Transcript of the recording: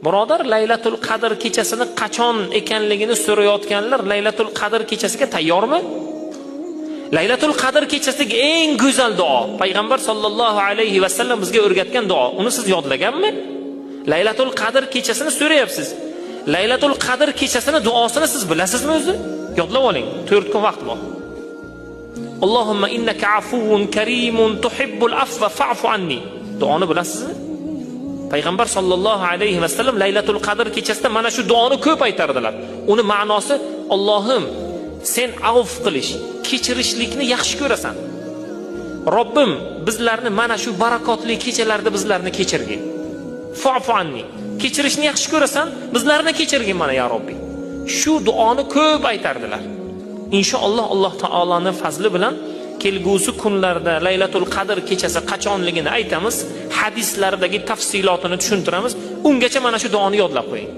Birodar, Laylatul Qadr kechasini qachon ekanligini so'rayotganlar Laylatul Qadr kechasiga tayyormi? Laylatul Qadr kechasidagi eng go'zal duo, payg'ambar sollallohu alayhi va sallam bizga o'rgatgan duo. Uni siz yodlaganmi? Laylatul Qadr kechasini so'rayapsiz. Laylatul Qadr kechasini duosini siz bilasizmi o'zi? Yodlab oling. 4 kun vaqt bor. Allohumma innaka afuwun karimun tuhibbul afwa fa'fu anni. Duoni bilasizmi? Payg'ambar sollallohu alayhi va sallam Laylatul Qadr kechasida mana shu duoni ko'p aytardilar. Uni ma'nosi: Allohim, sen avf qilish, kechirishlikni yaxshi ko'rasan. Robbim, bizlarni mana shu barakotli kechalarda bizlarni kechirgin. Fa'fu anni. Kechirishni yaxshi ko'rasan, bizlarni kechirgin mana ya Robbi. Shu duoni ko'p aytardilar. Inshaalloh Alloh taolaning fazli bilan kelgusi kunlarda Laylatul Qadr kechasi qachonligini aytamiz, hadislardagi tafsilotini tushuntiramiz. Ungacha mana shu duoni yodlab qo'ying.